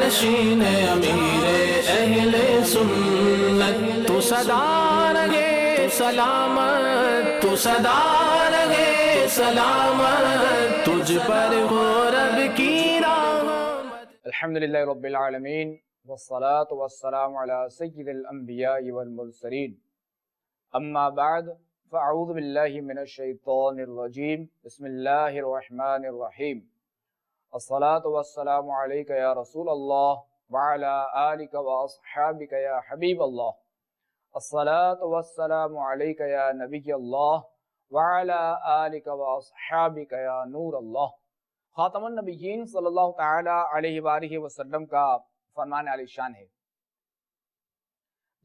نشین امیر اہل سنت، تو صدا رہے سلامت، تو صدا رہے سلامت، تجھ پر ہو رب کی رحمت۔ الحمدللہ رب العالمین والصلاة والسلام علی سید الانبیاء والمرسلین، اما بعد فاعوذ باللہ من الشیطان الرجیم، بسم اللہ الرحمن الرحیم۔ الصلاة والسلام علیک یا رسول اللہ وعلی آلک واصحابک یا حبیب اللہ۔ الصلاة والسلام علیک یا نبی اللہ وعلی آلک واصحابک یا نور اللہ۔ خاتم النبیین صلی اللہ تعالی علیہ وآلہ وسلم کا فرمان عالی شان ہے،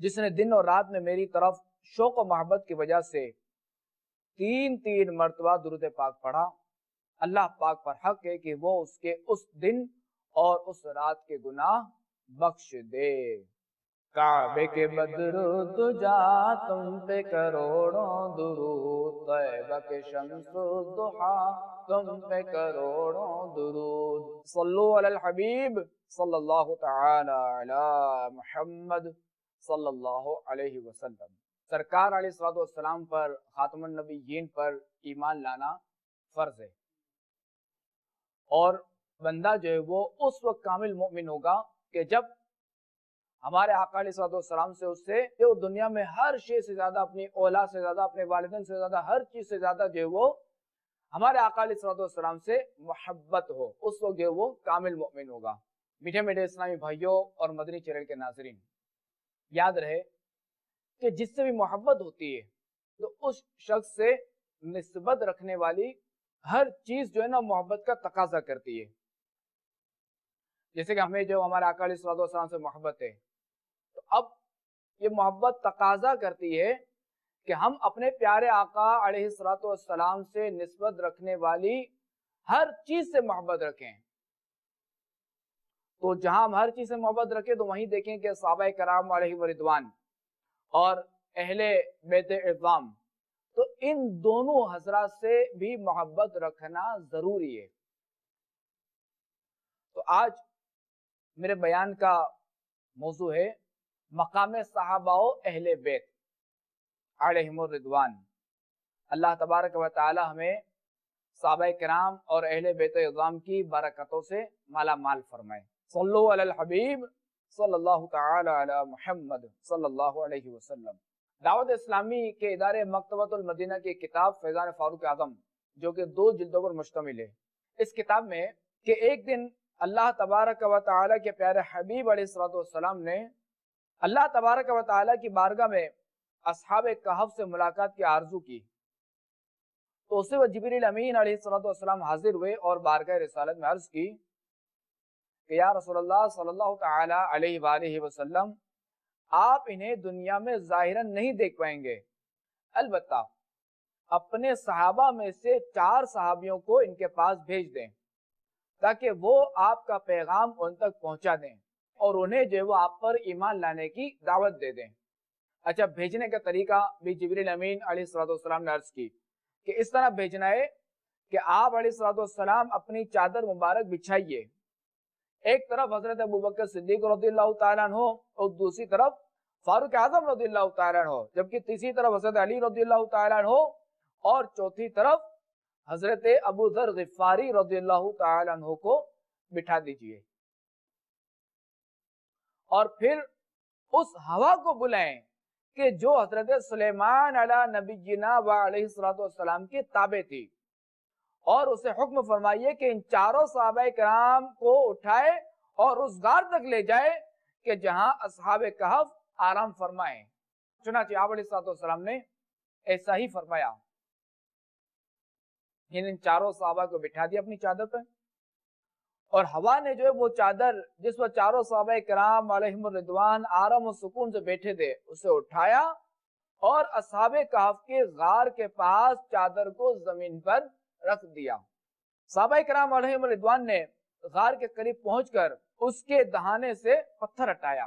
جس نے دن اور رات میں میری طرف شوق و محبت کی وجہ سے تین مرتبہ درود پاک پڑھا، اللہ پاک پر حق ہے کہ وہ اس کے اس دن اور اس رات کے گناہ بخش دے۔ کعبے کے بدرو دجا تم پہ کروڑوں درود، طیبہ کے شمس الضحا تم پہ کروڑوں درود، صلو علی الحبیب صلی اللہ تعالی علی محمد صلی اللہ علیہ وسلم۔ سرکار علیہ السلام پر، خاتم النبیین پر ایمان لانا فرض ہے، اور بندہ جو ہے وہ اس وقت کامل مومن ہوگا کہ جب ہمارے آقا علیہ السلام سے اس سے جو دنیا میں ہر شے سے زیادہ، اپنی اولاد سے زیادہ، اپنے والدین سے زیادہ، ہر چیز سے زیادہ جو ہے وہ ہمارے آقا علیہ السلام سے محبت ہو، اس وقت جو ہے وہ کامل مومن ہوگا۔ میٹھے میٹھے اسلامی بھائیوں اور مدنی چینل کے ناظرین، یاد رہے کہ جس سے بھی محبت ہوتی ہے تو اس شخص سے نسبت رکھنے والی ہر چیز جو ہے نا محبت کا تقاضا کرتی ہے۔ جیسے کہ ہمیں جو ہمارے آقا علیہ السلام سے محبت ہے، تو اب یہ محبت تقاضا کرتی ہے کہ ہم اپنے پیارے آقا علیہ السلام سے نسبت رکھنے والی ہر چیز سے محبت رکھیں۔ تو جہاں ہم ہر چیز سے محبت رکھیں تو وہیں دیکھیں کہ صحابہ کرام علیہ رضوان اور اہل بیت اعظام، تو ان دونوں حضرات سے بھی محبت رکھنا ضروری ہے۔ تو آج میرے بیان کا موضوع ہے مقام صحابہ و اہل بیت علیہم الرضوان۔ اللہ تبارک و تعالی ہمیں صحابہ کرام اور اہل بیت اعظام کی برکتوں سے مالا مال فرمائے۔ صلو علی الحبیب صلی اللہ تعالی علی محمد صلی اللہ علیہ وسلم۔ دعوت اسلامی کے ادارے مکتبۃ المدینہ کی کتاب فیضان فاروق اعظم، جو کہ 2 جلدوں پر مشتمل ہے، اس کتاب میں کہ ایک دن اللہ تبارک و تعالی کے پیارے حبیب علیہ السلام نے اللہ تبارک و تعالی کی بارگاہ میں اصحاب کہف سے ملاقات کی آرزو کی، تو اسے وہ جبریل امین علیہ السلام حاضر ہوئے اور بارگاہ رسالت میں عرض کی کہ یا رسول اللہ صلی اللہ تعالی علیہ وآلہ وسلم، آپ انہیں دنیا میں ظاہراً نہیں دیکھ پائیں گے، البتہ اپنے صحابہ میں سے 4 صحابیوں کو ان کے پاس بھیج دیں تاکہ وہ آپ کا پیغام ان تک پہنچا دیں اور انہیں جو وہ آپ پر ایمان لانے کی دعوت دے دیں۔ اچھا، بھیجنے کا طریقہ بھی جبریل امین علیہ السلام نے عرض کی کہ اس طرح بھیجنا ہے کہ آپ علیہ السلام اپنی چادر مبارک بچھائیے، ایک طرف حضرت ابوبکر صدیق رضی اللہ تعالیٰ عنہ اور دوسری طرف فاروق اعظم رضی اللہ تعالیٰ عنہ، جبکہ تیسری طرف حضرت علی رضی اللہ تعالیٰ عنہ اور چوتھی طرف حضرت ابو ذر غفاری رضی اللہ تعالیٰ عنہ کو بٹھا دیجئے، اور پھر اس ہوا کو بلائیں کہ جو حضرت سلیمان علی نبینا و علیہ السلام کی تابع تھی، اور اسے حکم فرمائیے کہ ان 4 صحابہ کرام کو اٹھائے اور اس غار تک لے جائے کہ جہاں اصحاب کہف آرام فرمائیں۔ چنانچہ آپ علیہ السلام نے ایسا ہی فرمایا، ان 4 صحابہ کو بٹھا دیا اپنی چادر پہ، اور ہوا نے جو ہے وہ چادر جس پر 4 صحابہ کرام علیہم الرضوان آرام و سکون سے بیٹھے تھے اسے اٹھایا اور اصحاب کہف کے غار کے پاس چادر کو زمین پر رکھ دیا۔ صحابہ کرام علیہم الرضوان نے غار کے قریب پہنچ کر اس کے دہانے سے پتھر ہٹایا،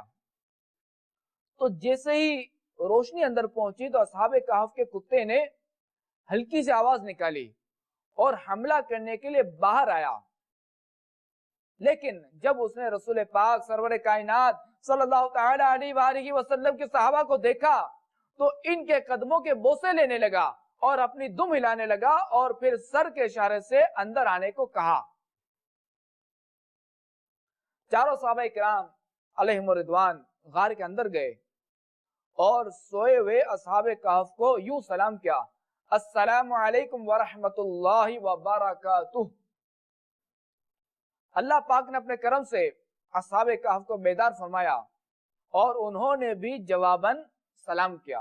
تو جیسے ہی روشنی اندر پہنچی تو اصحاب کہف کے کتے نے ہلکی سی آواز نکالی اور حملہ کرنے کے لیے باہر آیا، لیکن جب اس نے رسول پاک سرور کائنات صلی اللہ تعالی علیہ وآلہ وسلم کے صحابہ کو دیکھا تو ان کے قدموں کے بوسے لینے لگا اور اپنی دم ہلانے لگا اور پھر سر کے اشارے سے اندر آنے کو کہا۔ چاروں صحابہ کرام علیہم الرضوان غار کے اندر گئے اور سوئے ہوئے اصحاب کہف کو یوں سلام کیا، السلام علیکم ورحمت اللہ وبرکاتہ۔ اللہ پاک نے اپنے کرم سے اصحاب کہف کو بیدار فرمایا اور انہوں نے بھی جواباً سلام کیا۔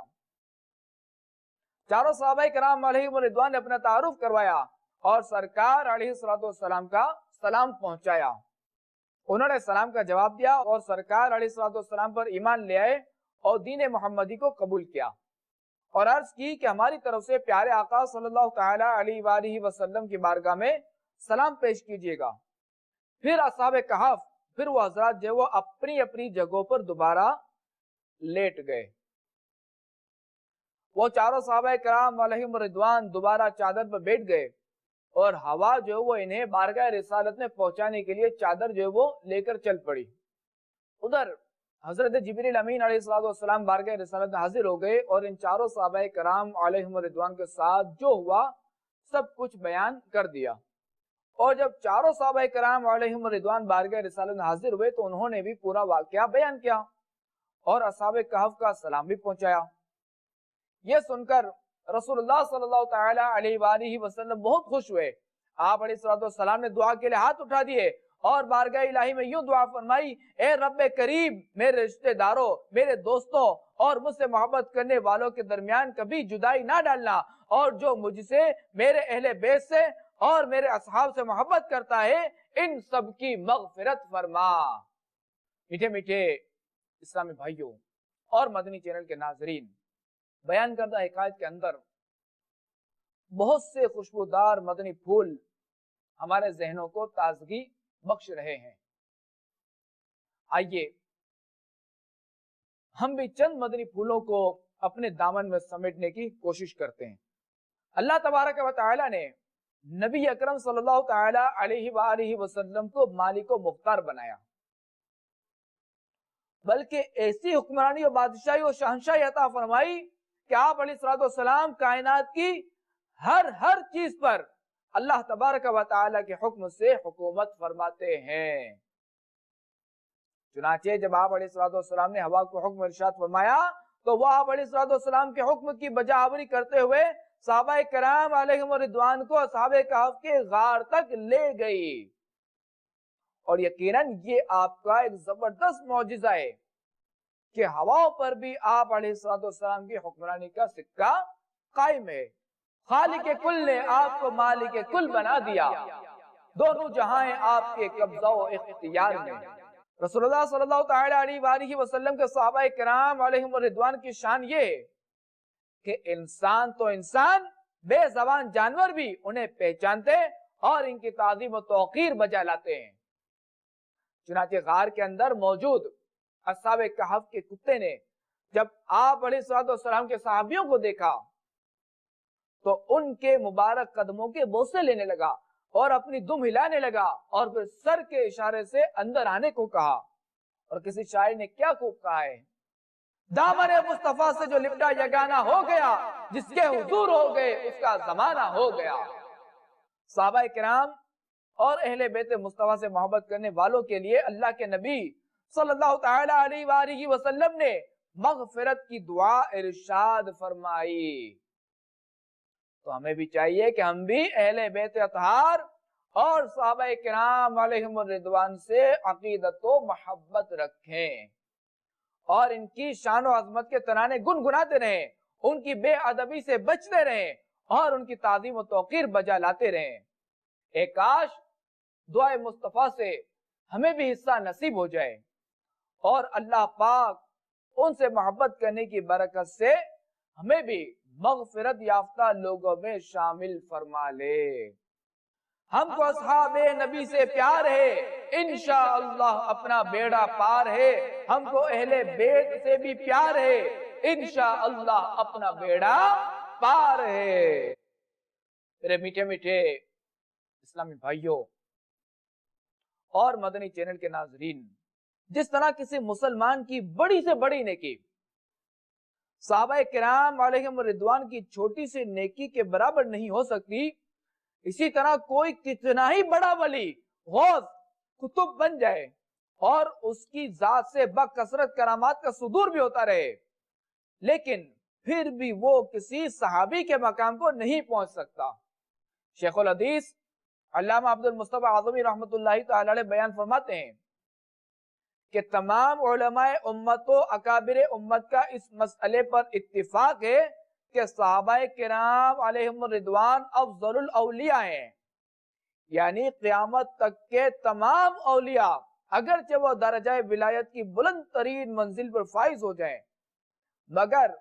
چاروں صحابہ کرام علیہم الرضوان نے اپنا تعارف کروایا اور سرکار علیہ السلام کا سلام پہنچایا۔ انہوں نے سلام کا جواب دیا اور سرکار علیہ السلام پر ایمان لے آئے اور دین محمدی کو قبول کیا اور عرض کی کہ ہماری طرف سے پیارے آقا صلی اللہ تعالی علیہ وآلہ وسلم کی بارگاہ میں سلام پیش کیجیے گا۔ پھر اصحاب کہف پھر وہ حضرات جو وہ اپنی اپنی جگہوں پر دوبارہ لیٹ گئے۔ وہ چاروں صحابہ کرام علیہم الرضوان دوبارہ چادر پر بیٹھ گئے اور ہوا جو وہ انہیں بارگاہ رسالت میں پہنچانے کے لیے چادر جو وہ لے کر چل پڑی۔ ادھر حضرت جبریل امین علیہ السلام بارگاہ رسالت میں حاضر ہو گئے اور ان چاروں صحابہ کرام علیہم الرضوان کے ساتھ جو ہوا سب کچھ بیان کر دیا۔ اور جب چاروں صحابہ کرام علیہم الرضوان بارگاہ رسالت میں حاضر ہوئے تو انہوں نے بھی پورا واقعہ بیان کیا اور اصحاب کہف کا سلام بھی پہنچایا۔ یہ سن کر رسول اللہ صلی اللہ تعالی علیہ وآلہ وسلم بہت خوش ہوئے۔ آپ علیہ السلام نے دعا کے لیے ہاتھ اٹھا دیے اور بارگاہ الہی میں یوں دعا فرمائی، اے رب کریم، میرے رشتہ داروں، میرے دوستوں اور مجھ سے محبت کرنے والوں کے درمیان کبھی جدائی نہ ڈالنا، اور جو مجھ سے، میرے اہل بیت سے اور میرے اصحاب سے محبت کرتا ہے ان سب کی مغفرت فرما۔ میٹھے میٹھے اسلامی بھائیوں اور مدنی چینل کے ناظرین، بیان کردہ حکایت کے اندر بہت سے خوشبودار مدنی پھول ہمارے ذہنوں کو تازگی بخش رہے ہیں۔ آئیے ہم بھی چند مدنی پھولوں کو اپنے دامن میں سمیٹنے کی کوشش کرتے ہیں۔ اللہ تبارک و تعالی نے نبی اکرم صلی اللہ تعالی علیہ وآلہ وسلم کو مالک و مختار بنایا، بلکہ ایسی حکمرانی و بادشاہی و شہنشاہی عطا فرمائی کہ آپ علیہ السلام کائنات کی ہر چیز پر اللہ تبارک و تعالی کے حکم سے حکومت فرماتے ہیں۔ چنانچہ جب آپ علیہ السلام نے ہوا کو حکم ارشاد فرمایا تو وہ آپ علیہ السلام کے حکم کی بجاوری کرتے ہوئے صحابہ کرام علیہم الرضوان کو اصحاب کہف کے غار تک لے گئی، اور یقیناً یہ آپ کا ایک زبردست معجزہ ہے کہ ہواؤں پر بھی آپ علیہ السلام کی حکمرانی کا سکہ قائم ہے۔ خالق کل نے آپ کو مالک کل بنا دیا، دونوں جہاں آپ کے قبضہ و اختیار میں۔ رسول اللہ صلی اللہ تعالی علیہ وآلہ وسلم کے صحابہ کرام علیہم الرضوان کی شان یہ ہے کہ انسان تو انسان، بے زبان جانور بھی انہیں پہچانتے اور ان کی تعظیم و توقیر بجا لاتے ہیں۔ چنانچہ غار کے اندر موجود اصحاب کہف کے کتے نے جب آپ علیہ السلام کے صحابیوں کو دیکھا تو ان کے مبارک قدموں کے بوسے لینے لگا اور اپنی دم ہلانے لگا اور پھر سر کے اشارے سے اندر آنے کو کہا۔ اور کسی شاعر نے کیا خوب کہا ہے، دامن مصطفیٰ سے جو لپٹا یگانہ ہو گیا، جس کے حضور ہو گئے اس کا زمانہ ہو گیا۔ صحابہ کرام اور اہل بیت مصطفیٰ سے محبت کرنے والوں کے لیے اللہ کے نبی صلی اللہ تعالی علیہ وآلہ وسلم نے مغفرت کی دعا ارشاد فرمائی۔ تو ہمیں بھی چاہیے کہ ہم بھی اہل بیت اطہار اور صحابہ کرام علیہم الرضوان سے عقیدت و محبت رکھیں اور ان کی شان و عظمت کے ترانے گنگناتے رہیں، ان کی بے ادبی سے بچتے رہیں اور ان کی تعظیم و توقیر بجا لاتے رہیں۔ اے کاش دعائے مصطفیٰ سے ہمیں بھی حصہ نصیب ہو جائے اور اللہ پاک ان سے محبت کرنے کی برکت سے ہمیں بھی مغفرت یافتہ لوگوں میں شامل فرما لے۔ ہم کو اصحاب نبی سے پیار ہے، انشاءاللہ اپنا بیڑا پار ہے۔ ہم کو اہل بیت سے بھی پیار ہے، انشاءاللہ اپنا بیڑا پار ہے۔ میرے میٹھے میٹھے اسلامی بھائیوں اور مدنی چینل کے ناظرین، جس طرح کسی مسلمان کی بڑی سے بڑی نیکی صحابہ کرام علیہم رضوان کی چھوٹی سی نیکی کے برابر نہیں ہو سکتی، اسی طرح کوئی کتنا ہی بڑا ولی غوث قطب بن جائے اور اس کی ذات سے بکثرت کرامات کا صدور بھی ہوتا رہے، لیکن پھر بھی وہ کسی صحابی کے مقام کو نہیں پہنچ سکتا۔ شیخ الحدیث علامہ عبد المصطفیٰ اعظمی رحمۃ اللہ تعالی علیہ بیان فرماتے ہیں کہ تمام علماء امت و اکابر امت کا اس مسئلے پر اتفاق ہے کہ صحابہ کرام علیہم الرضوان افضل الاولیاء ہیں، یعنی قیامت تک کے تمام اولیاء اگرچہ وہ درجہ ولایت کی بلند ترین منزل پر فائز ہو جائیں، مگر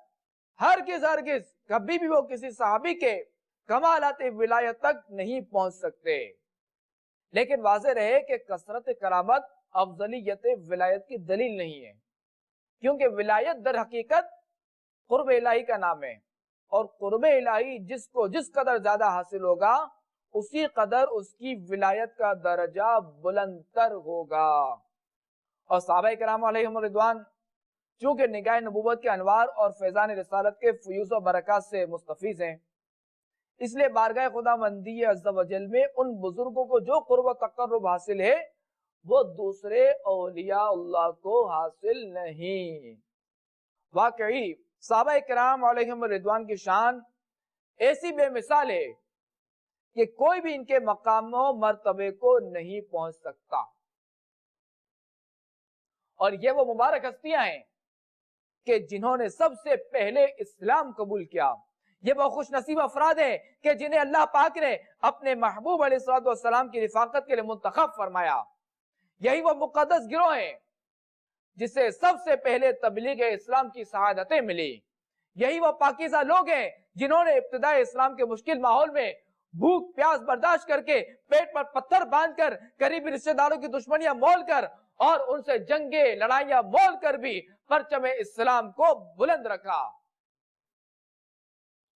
ہرگز کبھی بھی وہ کسی صحابی کے کمالات ولایت تک نہیں پہنچ سکتے۔ لیکن واضح رہے کہ کثرت کرامت افضلیت ولایت کی دلیل نہیں ہے، کیونکہ ولایت در حقیقت قرب الہی کا نام ہے، اور قرب الہی جس کو جس قدر زیادہ حاصل ہوگا اسی قدر اس کی ولایت کا درجہ بلند تر ہوگا۔ اور صحابہ کرام علیہم الرضوان چونکہ نگاہ نبوت کے انوار اور فیضان رسالت کے فیوز و برکات سے مستفیض ہیں، اس لیے بارگاہ خدا مندی عز و جل میں ان بزرگوں کو جو قرب و تقرب حاصل ہے وہ دوسرے اولیاء اللہ کو حاصل نہیں۔ واقعی صحابہ کرام علیہم الرضوان کی شان ایسی بے مثال ہے کہ کوئی بھی ان کے مقام و مرتبے کو نہیں پہنچ سکتا، اور یہ وہ مبارک ہستیاں ہیں کہ جنہوں نے سب سے پہلے اسلام قبول کیا۔ یہ وہ خوش نصیب افراد ہیں کہ جنہیں اللہ پاک نے اپنے محبوب علیہ السلام کی رفاقت کے لیے منتخب فرمایا۔ یہی وہ مقدس گروہ ہیں جسے سب سے پہلے تبلیغ اسلام کی سعادتیں ملی۔ یہی وہ پاکیزہ لوگ ہیں جنہوں نے ابتداء اسلام کے مشکل ماحول میں بھوک پیاس برداشت کر کے پیٹ پر پتھر باندھ کر قریبی رشتہ داروں کی دشمنیاں مول کر اور ان سے جنگیں لڑائیاں مول کر بھی پرچم اسلام کو بلند رکھا۔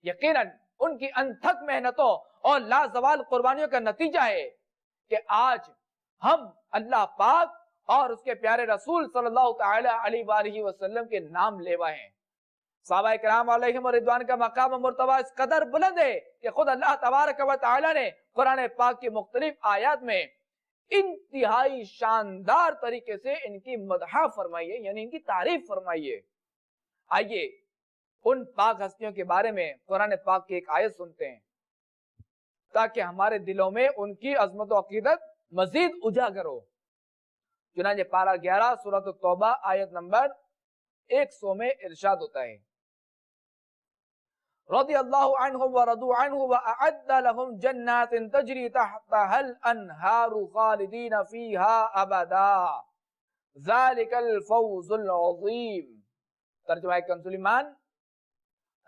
یقیناً ان کی انتھک محنتوں اور لازوال قربانیوں کا نتیجہ ہے کہ آج ہم اللہ پاک اور اس کے پیارے رسول صلی اللہ تعالی علیہ وآلہ وسلم کے نام لیوا ہیں۔ صحابہ کرام علیہم الرضوان کا مقام و مرتبہ اس قدر بلند ہے کہ خود اللہ تبارک و تعالی نے قرآن پاک کی مختلف آیات میں انتہائی شاندار طریقے سے ان کی مدح فرمائی ہے، یعنی ان کی تعریف فرمائی ہے۔ آئیے ان پاک ہستیوں کے بارے میں قرآن پاک کی ایک آیت سنتے ہیں تاکہ ہمارے دلوں میں ان کی عظمت و عقیدت مزید اجاگر ہو۔ چنانچہ پارہ 11 سورۃ التوبہ آیت نمبر 100 میں ارشاد ہوتا ہے، رضی اللہ عنہم ورضوا عنہ وأعد لهم جنات تجری تحتها الانہار خالدین فیہا ابدا ذالک الفوز العظیم۔ ترجمہ کنز ایمان،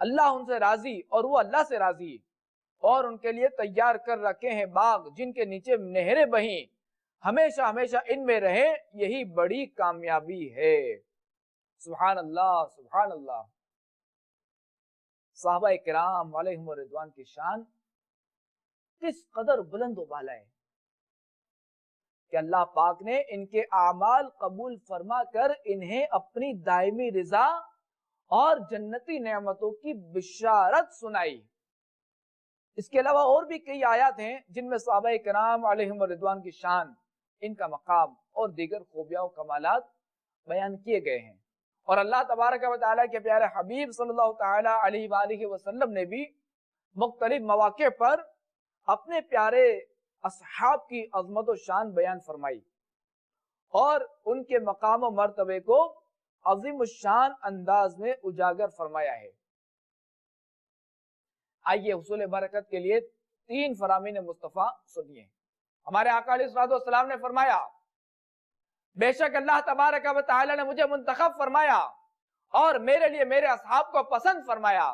اللہ ان سے راضی اور وہ اللہ سے راضی، اور ان کے لیے تیار کر رکھے ہیں باغ جن کے نیچے نہریں بہیں، ہمیشہ ہمیشہ ان میں رہے، یہی بڑی کامیابی ہے۔ سبحان اللہ سبحان اللہ۔ صحابہ کرام علیہم الرضوان کی شان کس قدر بلند و بالا ہے کہ اللہ پاک نے ان کے اعمال قبول فرما کر انہیں اپنی دائمی رضا اور جنتی نعمتوں کی بشارت سنائی۔ اس کے علاوہ اور بھی کئی آیات ہیں جن میں صحابہ کرام علیہم الرضوان کی شان، ان کا مقام اور دیگر خوبیاں و کمالات بیان کیے گئے ہیں، اور اللہ تبارک و تعالیٰ کے پیارے حبیب صلی اللہ تعالی علیہ وآلہ وسلم نے بھی مختلف مواقع پر اپنے پیارے اصحاب کی عظمت و شان بیان فرمائی اور ان کے مقام و مرتبے کو عظیم الشان انداز میں اجاگر فرمایا ہے۔ آئیے حصول برکت کے لیے 3 فرامین مصطفیٰ سنیے۔ ہمارے آقا علیہ السلام نے فرمایا، بے شک اللہ تبارک و تعالی نے مجھے منتخب فرمایا اور میرے لیے میرے اصحاب کو پسند فرمایا،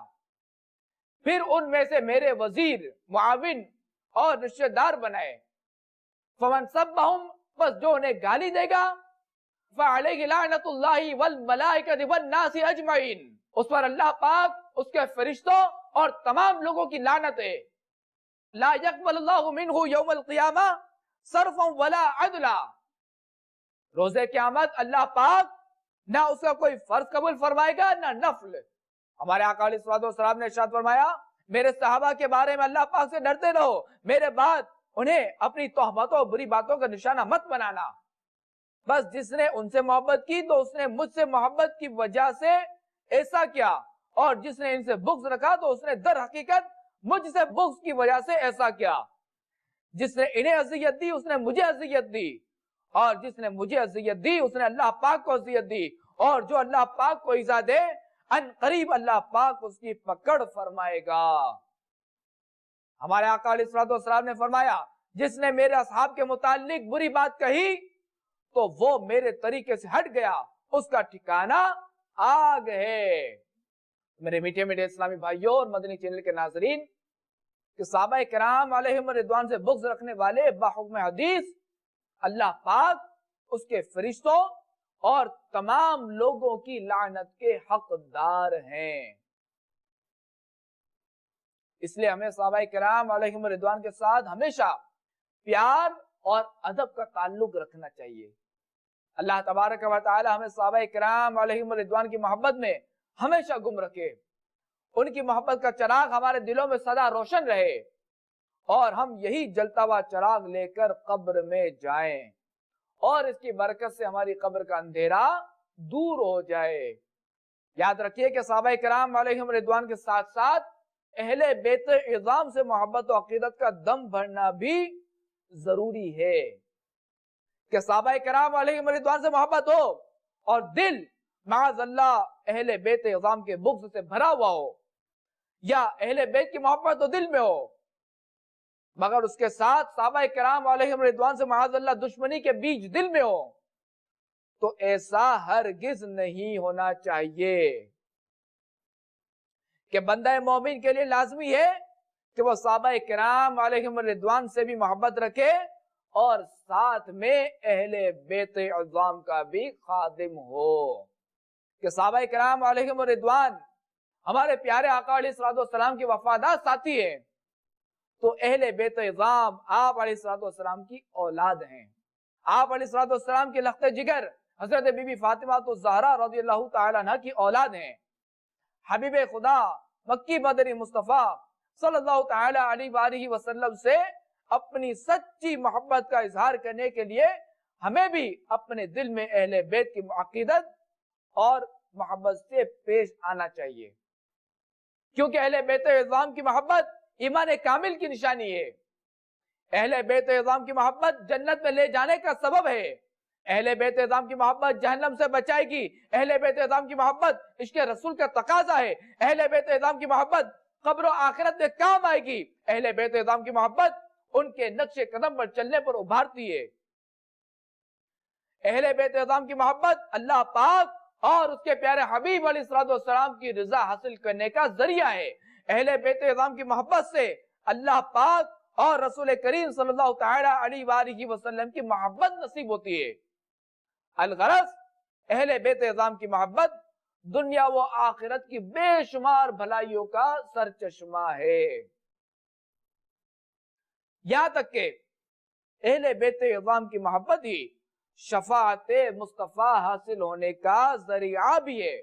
پھر ان میں سے میرے وزیر، معاون اور رشتہ دار بنائے۔ فمن سبہم، بس جو انہیں گالی دے گا، فعلیہ لعنت اللہ والملائکۃ والناس اجمعین، اس پر اللہ پاک، اس کے فرشتوں اور تمام لوگوں کی لعنت ہے۔ لا یقبل اللہ منہ یوم القیامہ صرفا ولا عدلا، روز قیامت اللہ پاک نہ اس کا کوئی فرض قبول فرمائے گا نہ نفل. ہمارے آقا علیہ الصلوۃ والسلام نے ارشاد فرمایا میرے صحابہ کے بارے میں اللہ پاک سے ڈرتے رہو, میرے بعد انہیں اپنی تہمتوں اور بری باتوں کا نشانہ مت بنانا. بس جس نے ان سے محبت کی تو اس نے مجھ سے محبت کی وجہ سے ایسا کیا, اور جس نے ان سے بغض رکھا تو اس نے در حقیقت مجھ سے بغض کی وجہ سے ایسا کیا. جس نے انہیں اذیت دی اس نے مجھے اذیت دی, اور جس نے مجھے اذیت دی اس نے اللہ پاک کو اذیت دی, اور جو اللہ پاک کو ایذا دے ان قریب اللہ پاک اس کی پکڑ فرمائے گا. ہمارے آقا علیہ الصلوۃ والسلام نے فرمایا جس نے میرے اصحاب کے متعلق بری بات کہی تو وہ میرے طریقے سے ہٹ گیا, اس کا ٹھکانہ آگ ہے. میرے میٹھے میٹھے اسلامی بھائیوں اور مدنی چینل کے ناظرین, کہ صحابہ کرام علیہم رضوان سے بغض رکھنے والے بحکم حدیث اللہ پاک, اس کے فرشتوں اور تمام لوگوں کی لعنت کے حقدار ہیں. اس لیے ہمیں صحابہ کرام علیہم رضوان کے ساتھ ہمیشہ پیار اور ادب کا تعلق رکھنا چاہیے. اللہ تبارک و تعالی ہمیں صحابہ کرام علیہم رضوان کی محبت میں ہمیشہ گم رکھے, ان کی محبت کا چراغ ہمارے دلوں میں سدا روشن رہے, اور ہم یہی جلتا ہوا چراغ لے کر قبر میں جائیں, اور اس کی برکت سے ہماری قبر کا اندھیرا دور ہو جائے. یاد رکھیے کہ صحابہ کرام علیہم رضوان کے ساتھ ساتھ اہل بیت اعظام سے محبت و عقیدت کا دم بھرنا بھی ضروری ہے. کہ صحابہ کرام علیہم رضوان سے محبت ہو اور دل معاذ اللہ اہل بیت اعظام کے بغض سے بھرا ہوا ہو, یا اہل بیت کی محبت تو دل میں ہو مگر اس کے ساتھ صحابہ کرام علیہم رضوان سے معاذ اللہ دشمنی کے بیج دل میں ہو, تو ایسا ہرگز نہیں ہونا چاہیے. کہ بندہ مومن کے لیے لازمی ہے کہ وہ صحابہ کرام علیہم رضوان سے بھی محبت رکھے اور ساتھ میں اہل بیت اعظام کا بھی خادم ہو. کہ صحابہ کرام علیہم رضوان ہمارے پیارے آقا علیہ الصلوۃ والسلام کی وفادار ساتھی ہیں, تو اہل بیت اعظام آپ علیہ الصلوۃ والسلام کی اولاد ہیں. آپ علیہ الصلوۃ والسلام کے لخت جگر حضرت بی بی فاطمہ الزہرا رضی اللہ تعالی عنہ کی اولاد ہیں. حبیب خدا مکی مدنی مصطفیٰ صلی اللہ تعالی علیہ وآلہ وسلم سے اپنی سچی محبت کا اظہار کرنے کے لیے ہمیں بھی اپنے دل میں اہل بیت کی عقیدت اور محبت سے پیش آنا چاہیے. کیونکہ اہل بیت اعظام کی محبت ایمان کامل کی نشانی ہے. اہل بیت اعظام کی محبت جنت میں لے جانے کا سبب ہے. اہل بیت اعظام کی محبت جہنم سے بچائے گی. اہل بیت اعظام کی محبت عشق رسول کا تقاضا ہے. اہل بیت اعظام کی محبت قبر و آخرت میں کام آئے گی. اہل بیت اعظام کی محبت ان کے نقش قدم پر چلنے پر ابھارتی ہے. اہل بیت اعظام کی محبت اللہ پاک اور اس کے پیارے حبیب علیہ الصلوۃ والسلام کی رضا حاصل کرنے کا ذریعہ ہے. اہل بیت اعظام کی محبت سے اللہ پاک اور رسول کریم صلی اللہ تعالی علیہ وآلہ وسلم کی محبت نصیب ہوتی ہے. الغرض اہل بیت اعظام کی محبت دنیا و آخرت کی بے شمار بھلائیوں کا سرچشمہ ہے. یہاں تک کہ اہل بیت اعظام کی محبت ہی شفاعت مصطفیٰ حاصل ہونے کا ذریعہ بھی ہے.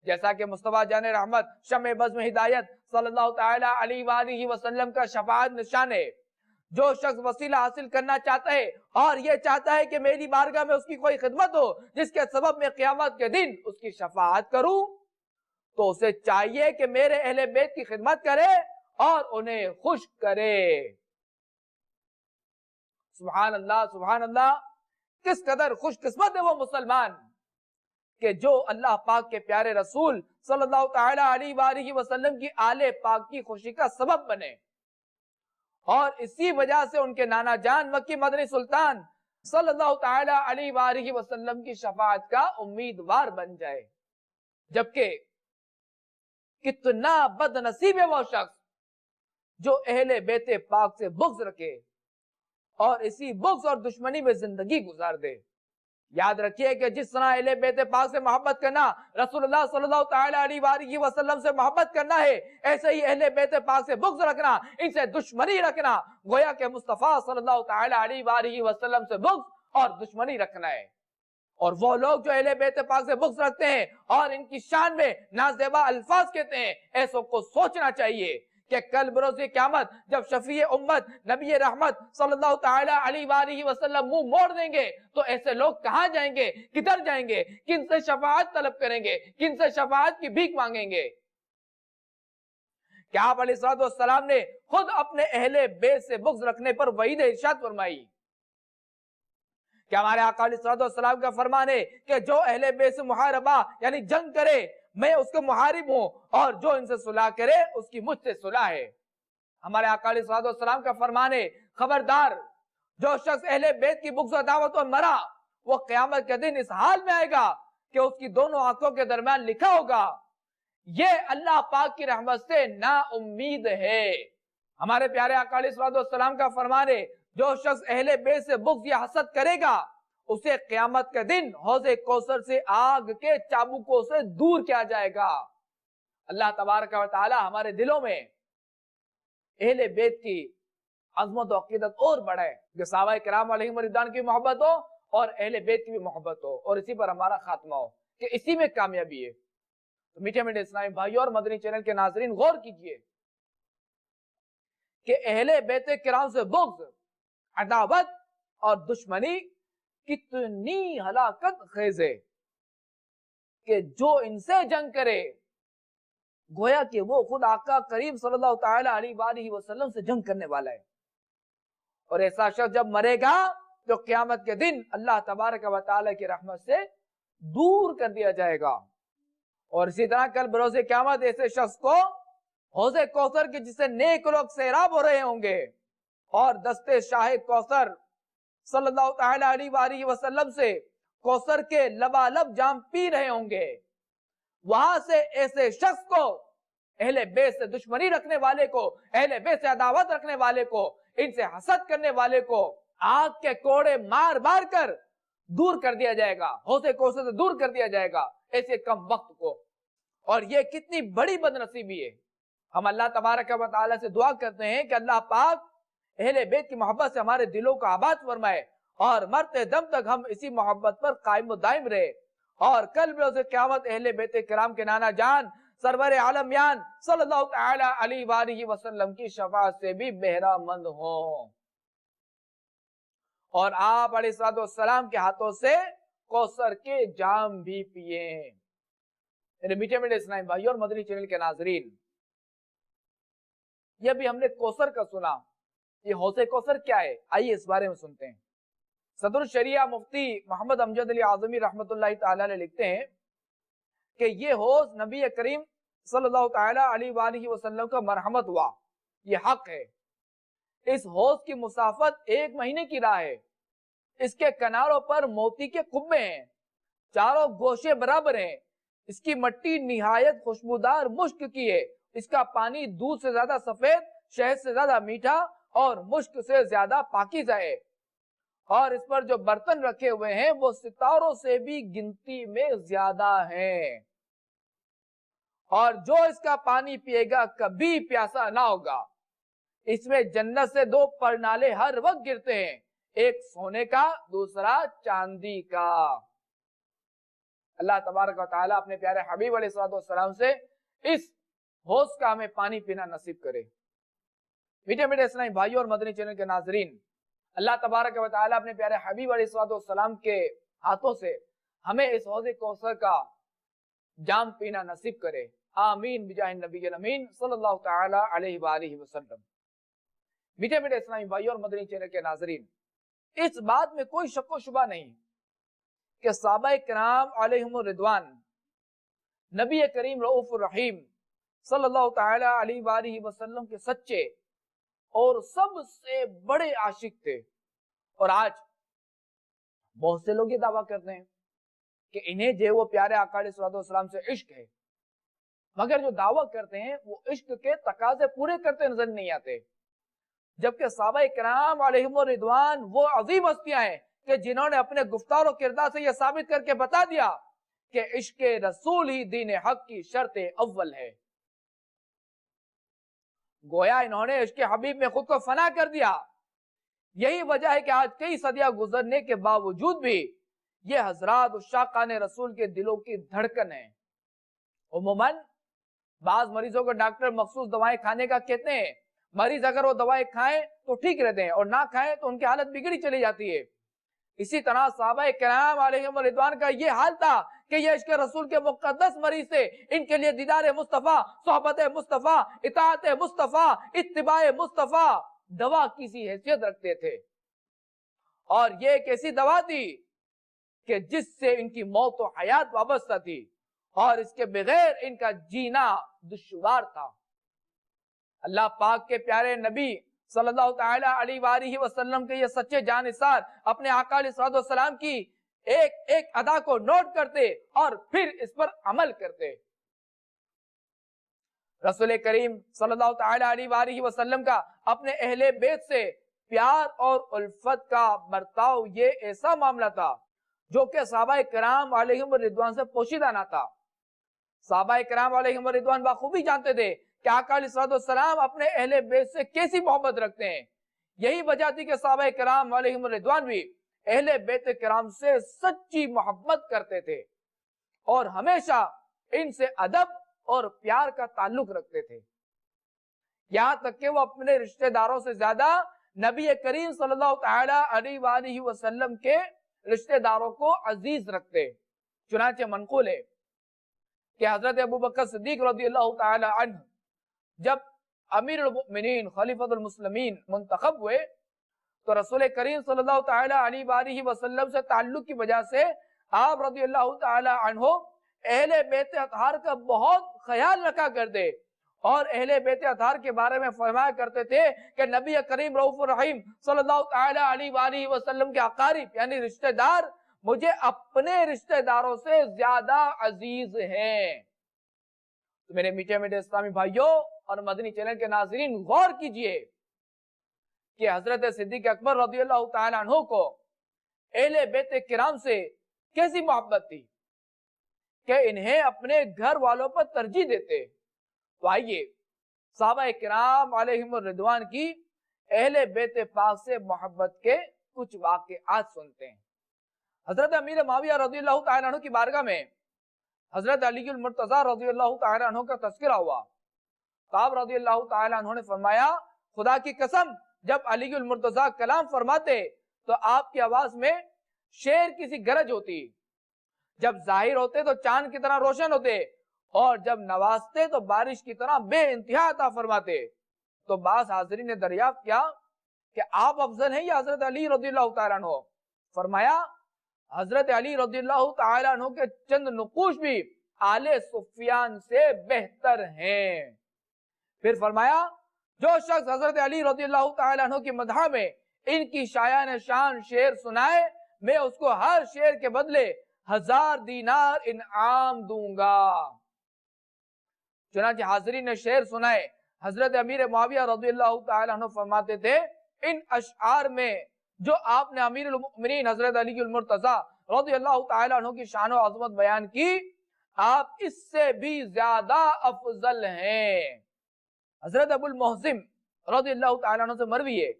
جیسا کہ مصطفیٰ جان رحمت شمع بزم ہدایت صلی اللہ تعالی علیہ وآلہ وسلم کا شفاعت نشان ہے. جو شخص وسیلہ حاصل کرنا چاہتا ہے اور یہ چاہتا ہے کہ میری بارگاہ میں اس کی کوئی خدمت ہو جس کے سبب میں قیامت کے دن اس کی شفاعت کروں, تو اسے چاہیے کہ میرے اہل بیت کی خدمت کرے اور انہیں خوش کرے. سبحان اللہ سبحان اللہ, کس قدر خوش قسمت ہے وہ مسلمان کہ جو اللہ پاک کے پیارے رسول صلی اللہ تعالی علیہ وآلہ وسلم کی آل پاک کی خوشی کا سبب بنے, اور اسی وجہ سے ان کے نانا جان مکی مدنی سلطان صلی اللہ تعالی علیہ وآلہ وسلم کی شفاعت کا امیدوار بن جائے. جبکہ کتنا بد نصیب ہے وہ شخص جو اہل بیت پاک سے بغض رکھے اور اسی بغض اور دشمنی میں زندگی گزار دے. یاد رکھیے کہ جس طرح اہل بیت پاک سے محبت کرنا رسول اللہ صلی اللہ تعالی علیہ وآلہ وسلم سے محبت کرنا ہے, ایسے ہی اہل بیت پاک سے بغض رکھنا, ان سے دشمنی رکھنا گویا کہ مصطفیٰ صلی اللہ تعالی علیہ وآلہ وسلم سے بغض اور دشمنی رکھنا ہے. اور وہ لوگ جو اہل بیت پاک سے بغض رکھتے ہیں اور ان کی شان میں نازیبا الفاظ کہتے ہیں، ایسوں کو سوچنا چاہیے کہ کل بروز قیامت جب شفیع امت نبی رحمت صلی اللہ تعالی علیہ وآلہ وسلم منہ موڑ دیں گے تو ایسے لوگ کہاں جائیں گے، کدھر جائیں گے، کن سے شفاعت طلب کریں گے، کن سے شفاعت کی بھیک مانگیں گے؟ کہ آپ علیہ السلام نے خود اپنے اہل بیت سے بغض رکھنے پر وعید ارشاد فرمائی کہ ہمارے آقا علیہ السلام کا فرمان ہے کہ جو اہل بیت سے محاربہ یعنی جنگ کرے میں اس کے محارب ہوں، اور جو ان سے صلح کرے اس کی مجھ سے صلح ہے۔ ہمارے آقا علیہ السلام کا فرمان ہے خبردار جو شخص اہل بیت کی بغض و عداوت اور مرا وہ قیامت کے دن اس حال میں آئے گا کہ اس کی دونوں آنکھوں کے درمیان لکھا ہوگا یہ اللہ پاک کی رحمت سے نا امید ہے۔ ہمارے پیارے آقا علیہ السلام کا فرمان ہے جو شخص اہل بیت سے بغض یا حسد کرے گا اسے قیامت کے دن حوض کوثر سے آگ کے چابکوں سے دور کیا جائے گا۔ اللہ تبارک و تعالی ہمارے دلوں میں اہل بیت کی عظمت و عقیدت اور بڑھائے کہ صحابہ کرام علیہم رضوان کی محبت ہو اور اہل بیت کی بھی محبت ہو اور اسی پر ہمارا خاتمہ ہو کہ اسی میں کامیابی ہے۔ تو میٹھے میٹھے اسلامی بھائیوں اور مدنی چینل کے ناظرین غور کیجئے کہ اہل بیت کرام سے بغض، عداوت اور دشمنی کتنی ہلاکت خیز ہے کہ جو ان سے جنگ کرے گویا کہ وہ خود آقا کریم صلی اللہ تعالی علیہ وآلہ وسلم سے جنگ کرنے والا ہے، اور ایسا شخص جب مرے گا تو قیامت کے دن اللہ تبارک و تعالی کی رحمت سے دور کر دیا جائے گا۔ اور اسی طرح کل بروز قیامت ایسے شخص کو حوض کوثر کے جسے نیک لوگ سیراب ہو رہے ہوں گے اور دستے شاہ کوثر صلی اللہ تعالی علیہ وآلہ وسلم سے کوثر کے لبالب جام پی رہے ہوں گے، وہاں سے ایسے شخص کو اہل بیت سے دشمنی رکھنے والے کو، اہل بیت سے عداوت رکھنے والے کو، ان سے حسد کرنے والے کو آگ کے کوڑے مار مار کر دور کر دیا جائے گا، حوض کوثر سے دور کر دیا جائے گا ایسے کم وقت کو۔ اور یہ کتنی بڑی بد نصیبی ہے۔ ہم اللہ تبارک و تعالی سے دعا کرتے ہیں کہ اللہ پاک اہل بیت کی محبت سے ہمارے دلوں کو آباد فرمائے اور مرتے دم تک ہم اسی محبت پر قائم و دائم رہے، اور کل بروز قیامت اہل بیت کرام کے نانا جان سرور عالمیان صلی اللہ تعالی علیہ وآلہ وسلم کی شفاعت سے بھی بہرہ مند ہوں، اور آپ علیہ السلام کے ہاتھوں سے کوثر کے جام بھی پیئیں۔ میرے میٹھے میٹھے اسلامی بھائیوں اور مدنی چینل کے ناظرین، یہ بھی ہم نے کوثر کا سنا، یہ حوض کوثر کیا ہے؟ آئیے اس بارے میں سنتے ہیں۔ صدر الشریعہ مفتی محمد امجد علی اعظمی رحمۃ اللہ تعالی علیہ لکھتے ہیں کہ یہ حوض نبی کریم صلی اللہ تعالی علیہ وآلہ وسلم کا مرحمت ہوا، یہ حق ہے۔ اس حوض کی مسافت 1 مہینے کی راہ ہے، اس کے کناروں پر موتی کے قبے ہیں، چاروں گوشے برابر ہیں، اس کی مٹی نہایت خوشبودار مشک کی ہے، اس کا پانی دودھ سے زیادہ سفید، شہد سے زیادہ میٹھا اور مشک سے زیادہ پاکیزہ ہے، اور اس پر جو برتن رکھے ہوئے ہیں وہ ستاروں سے بھی گنتی میں زیادہ ہیں، اور جو اس کا پانی پیے گا کبھی پیاسا نہ ہوگا۔ اس میں جنت سے 2 پرنالے ہر وقت گرتے ہیں، ایک سونے کا دوسرا چاندی کا۔ اللہ تبارک و تعالیٰ اپنے پیارے حبیب علیہ السلام سے اس حوض کا ہمیں پانی پینا نصیب کرے۔ میٹھے میٹھے اسلامی بھائیوں اور مدنی چینل کے ناظرین، اللہ تبارک و تعالیٰ اپنے پیارے حبیب علیہ السلام کے ہاتھوں سے ہمیں اس حوض کوثر کا جام پینا نصیب کرے، آمین بجاہ النبی الامین صلی اللہ تعالی علیہ وآلہ وسلم۔ میٹھے میٹھے اسلامی بھائیوں اور مدنی چینل کے ناظرین، اس بات میں کوئی شک و شبہ نہیں کہ صحابہ کرام علیہم الرضوان نبی کریم رؤوف الرحیم صلی اللہ تعالی علیہ وآلہ وسلم کے سچے اور سب سے بڑے عاشق تھے، اور آج بہت سے لوگ یہ دعویٰ کرتے ہیں کہ انہیں جو وہ پیارے آقا علیہ السلام سے عشق ہے، مگر جو دعویٰ کرتے ہیں وہ عشق کے تقاضے پورے کرتے نظر نہیں آتے، جبکہ صحابہ کرام علیہم الرضوان وہ عظیم ہستیاں ہیں کہ جنہوں نے اپنے گفتار و کردار سے یہ ثابت کر کے بتا دیا کہ عشق رسول ہی دین حق کی شرط اول ہے۔ گویا انہوں نے عشق حبیب میں خود کو فنا کر دیا۔ یہی وجہ ہے کہ آج کئی صدیاں گزرنے کے باوجود بھی یہ حضرات عشاقان رسول کے دلوں کی دھڑکن ہیں۔ عموماً بعض مریضوں کو ڈاکٹر مخصوص دوائیں کھانے کا کہتے ہیں، مریض اگر وہ دوائیں کھائیں تو ٹھیک رہتے ہیں اور نہ کھائیں تو ان کی حالت بگڑی چلی جاتی ہے۔ اسی طرح صحابہ کرام علیہم رضوان کا یہ حال تھا کہ یہ عشق رسول کے مقدس مریض تھے، ان کے لیے دیدار مصطفیٰ، صحبت مصطفیٰ، اطاعت مصطفیٰ، اتباع مصطفیٰ دوا کی سی حیثیت رکھتے تھے، اور یہ ایک ایسی دوا تھی کہ جس سے ان کی موت و حیات وابستہ تھی، اور اس کے بغیر ان کا جینا دشوار تھا۔ اللہ پاک کے پیارے نبی صلی اللہ تعالی علیہ وآلہ وسلم کے یہ سچے جانثار اپنے آقا علیہ السلام کی ایک ایک ادا کو نوٹ کرتے اور پھر اس پر عمل کرتے۔ رسول کریم صلی اللہ تعالی علیہ وآلہ وسلم کا اپنے اہل بیت سے پیار اور الفت کا برتاؤ یہ ایسا معاملہ تھا جو کہ صحابہ کرام علیہم رضوان سے پوشیدہ نہ تھا۔ صحابہ کرام علیہم رضوان بخوبی جانتے تھے کہ آقا علیہ السلام اپنے اہل بیت سے کیسی محبت رکھتے ہیں۔ یہی وجہ تھی کہ صحابہ کرام علیہم رضوان بھی اہل بیت کرام سے سچی محبت کرتے تھے اور ہمیشہ ان سے ادب اور پیار کا تعلق رکھتے تھے، یہاں تک کہ وہ اپنے رشتہ داروں سے زیادہ نبی کریم صلی اللہ تعالی علیہ وآلہ وسلم کے رشتہ داروں کو عزیز رکھتے۔ چنانچہ منقول ہے کہ حضرت ابوبکر صدیق رضی اللہ تعالی عنہ جب امیر المؤمنین خلیفۃ المسلمین منتخب ہوئے تو رسول کریم صلی اللہ تعالی علیہ وآلہ وسلم سے تعلق کی وجہ سے آپ رضی اللہ تعالی عنہ اہل بیت اطہار کا بہت خیال رکھا کرتے، اور اہل بیت اطہار کے بارے میں فرمایا کرتے تھے کہ نبی کریم رؤوف الرحیم صلی اللہ تعالی علیہ وآلہ وسلم کے اقارب یعنی رشتہ دار مجھے اپنے رشتہ داروں سے زیادہ عزیز ہیں۔ تو میرے میٹھے میٹھے اسلامی بھائیوں اور مدنی چینل کے ناظرین، غور کیجئے کہ حضرت صدیق اکبر رضی اللہ تعالیٰ عنہ کو اہل بیت کرام سے کیسی محبت تھی کہ انہیں اپنے گھر والوں پر ترجیح دیتے۔ تو آئیے صحابہ کرام علیہم الرضوان کی اہل بیت پاک سے محبت کے کچھ واقعات سنتے ہیں۔ حضرت امیر معاویہ رضی اللہ تعالیٰ عنہ کی بارگاہ میں حضرت علی المرتضیٰ رضی اللہ تعالیٰ عنہ کا تذکرہ ہوا۔ آپ رضی اللہ تعالیٰ عنہ نے فرمایا، خدا کی قسم جب علی المرتضیٰ کلام فرماتے تو آپ کی آواز میں شیر کی سی گرج ہوتی، جب ظاہر ہوتے تو چاند کی طرح روشن ہوتے، اور جب نوازتے تو بارش کی طرح بے انتہا عطا فرماتے۔ تو بعض حاضرین نے دریافت کیا کہ آپ افضل ہیں یا حضرت علی رضی اللہ تعالیٰ عنہ؟ فرمایا حضرت علی رضی اللہ تعالیٰ عنہ کے چند نقوش بھی آل سفیان سے بہتر ہیں۔ پھر فرمایا جو شخص حضرت علی رضی اللہ تعالیٰ عنہ کی مدح میں ان کی شایان شان شعر سنائے، میں اس کو ہر شعر کے بدلے 1000 دینار انعام دوں گا۔ چنانچہ حاضرین نے شعر سنائے۔ حضرت امیر معاویہ رضی اللہ تعالیٰ عنہ فرماتے تھے ان اشعار میں جو آپ نے امیر المؤمنین حضرت علی المرتضیٰ رضی اللہ تعالیٰ عنہ کی شان و عظمت بیان کی، آپ اس سے بھی زیادہ افضل ہیں۔ حضرت ابو المحزم رضی اللہ تعالیٰ عنہ سے مروی ہے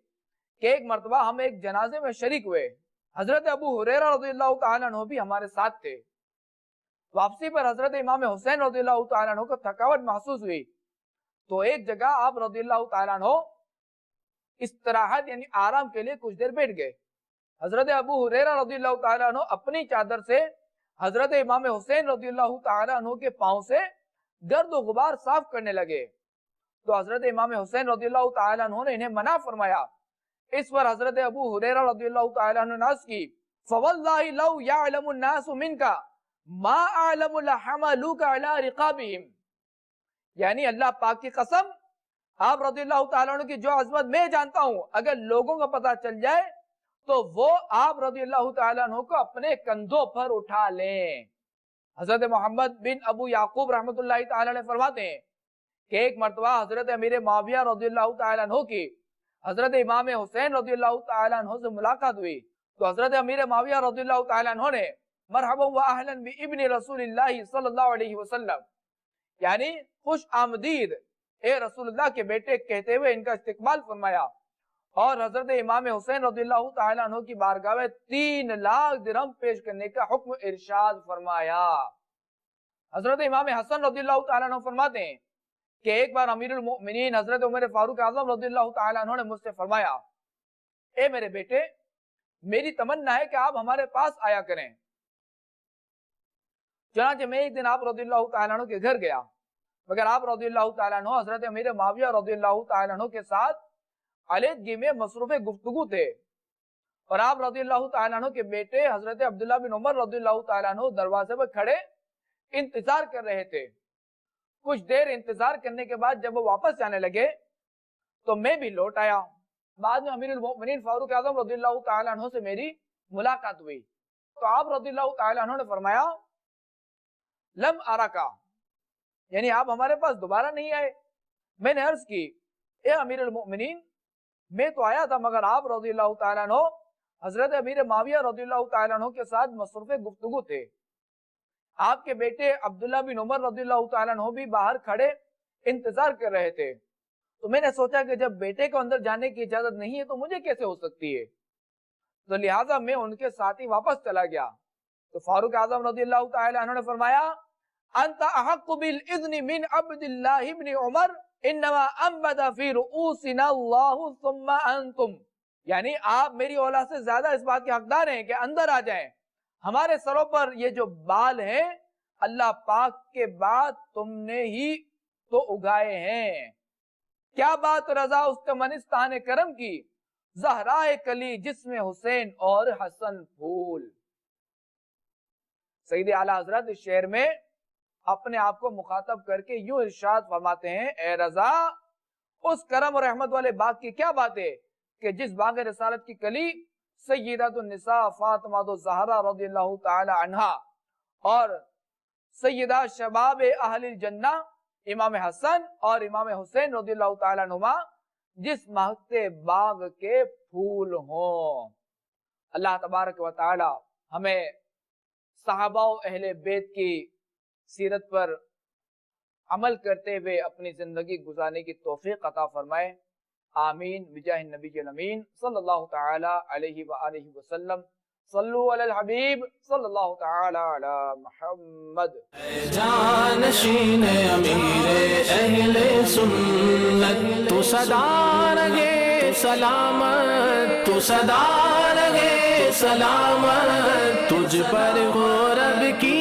کہ ایک مرتبہ ہم ایک جنازے میں شریک ہوئے، حضرت ابو ہریرہ رضی اللہ تعالیٰ عنہ بھی ہمارے ساتھ تھے۔ واپسی پر حضرت امام حسین رضی اللہ تعالیٰ عنہ کو تھکاوٹ محسوس ہوئی تو ایک جگہ آپ رضی اللہ تعالیٰ عنہ استراحت یعنی آرام کے لیے کچھ دیر بیٹھ گئے۔ حضرت ابو ہریرہ رضی اللہ تعالیٰ عنہ اپنی چادر سے حضرت امام حسین رضی اللہ تعالیٰ عنہ کے پاؤں سے گرد و غبار صاف کرنے لگے، تو حضرت امام حسین رضی اللہ تعالیٰ عنہ نے انہیں منع فرمایا۔ اس پر حضرت ابو ہریرہ رضی اللہ تعالیٰ عنہ نے عرض کی فواللہ لو یعلم الناس منکا ما اعلم لحملوک علی رقابہم، یعنی اللہ پاک کی قسم آپ رضی اللہ تعالیٰ عنہ کی جو عظمت میں جانتا ہوں اگر لوگوں کو پتا چل جائے تو وہ آپ رضی اللہ تعالیٰ عنہ کو اپنے کندھوں پر اٹھا لیں۔ حضرت محمد بن ابو یعقوب رحمۃ اللہ تعالیٰ نے فرماتے ہیں کہ ایک مرتبہ حضرت امیر معاویہ رضی اللہ تعالیٰ عنہ کی حضرت امام حسین رضی اللہ تعالیٰ عنہ سے ملاقات ہوئی تو حضرت امیر معاویہ رضی اللہ تعالیٰ عنہ نے مرحبا و اہلا بابن رسول اللہ صلی اللہ علیہ وسلم، یعنی خوش آمدید اے رسول اللہ کے بیٹے کہتے ہوئے ان کا استقبال فرمایا، اور حضرت امام حسین رضی اللہ تعالیٰ عنہ کی بارگاہ میں 3 لاکھ درہم پیش کرنے کا حکم ارشاد فرمایا۔ حضرت امام حسن رضی اللہ تعالیٰ عنہ فرماتے ہیں کہ ایک بار امیر المؤمنین حضرت عمر فاروق اعظم رضی اللہ تعالیٰ عنہ نے مجھ سے فرمایا، اے میرے بیٹے، میری تمنا ہے کہ آپ ہمارے پاس آیا کریں۔ چنانچہ میں ایک دن آپ رضی اللہ تعالیٰ عنہ کے گھر گیا، مگر آپ رضی اللہ تعالیٰ عنہ حضرت امیر معاویہ رضی اللہ تعالیٰ عنہ کے ساتھ علیحدگی میں مصروف گفتگو تھے، اور آپ رضی اللہ تعالیٰ عنہ کے بیٹے حضرت عبداللہ بن عمر رضی اللہ تعالیٰ عنہ دروازے پر کھڑے انتظار کر رہے تھے۔ کچھ دیر انتظار کرنے کے بعد جب وہ واپس جانے لگے تو میں بھی لوٹ آیا۔ بعد میں امیر المؤمنین فاروق اعظم رضی اللہ تعالیٰ عنہ سے میری ملاقات ہوئی تو آپ رضی اللہ تعالیٰ عنہ نے فرمایا، لم آراکا، یعنی آپ ہمارے پاس دوبارہ نہیں آئے۔ میں نے عرض کی، اے امیر المؤمنین، میں تو آیا تھا مگر آپ رضی اللہ تعالیٰ عنہ حضرت امیر معاویہ رضی اللہ تعالیٰ عنہ کے ساتھ مصروف گفتگو تھے۔ آپ کے بیٹے عبداللہ بن عمر رضی اللہ تعالیٰ عنہ بھی باہر kھڑے انتظار کر رہے تھے، تو میں نے سوچا کہ جب بیٹے کو اندر جانے کی اجازت نہیں ہے تو مجھے کیسے ہو سکتی ہے، تو لہٰذا میں ان کے ساتھ ہی واپس چلا گیا۔ تو فاروق اعظم رضی اللہ تعالیٰ عنہ نے فرمایا، انت احق بالاذن من عبد اللہ بن عمر انما انبت فی رؤوسنا اللہ ثم انتم، یعنی آپ میری اولاد سے زیادہ اس بات کے حقدار ہیں کہ اندر آ جائیں، ہمارے سروں پر یہ جو بال ہیں اللہ پاک کے بعد تم نے ہی تو اگائے ہیں۔ کیا بات رضا استمنستان کرم کی، زہرائے کلی جسم حسین اور حسن پھول۔ سید اعلیٰ حضرت اس شعر میں اپنے آپ کو مخاطب کر کے یوں ارشاد فرماتے ہیں، اے رضا، اس کرم اور رحمت والے باغ کی کیا بات ہے کہ جس باغ رسالت کی کلی سیدۃ النساء فاطمہ الزہرا رضی اللہ تعالی عنہا اور سیدہ شباب اہل الجنہ امام حسن اور امام حسین رضی اللہ تعالی عنہما جس مہکتے باغ کے پھول ہوں۔ اللہ تبارک و تعالی ہمیں صحابہ و اہل بیت کی سیرت پر عمل کرتے ہوئے اپنی زندگی گزارنے کی توفیق عطا فرمائے، آمین بجاہ النبی الامین صلی اللہ تعالی علیہ وآلہ وسلم۔ صلو علی الحبیب صلی اللہ تعالی علی محمد۔ جانشین امیر اہل سنت، تو صدا رہے سلامت، تو صدا رہے سلامت، تجھ پر ہو رب کی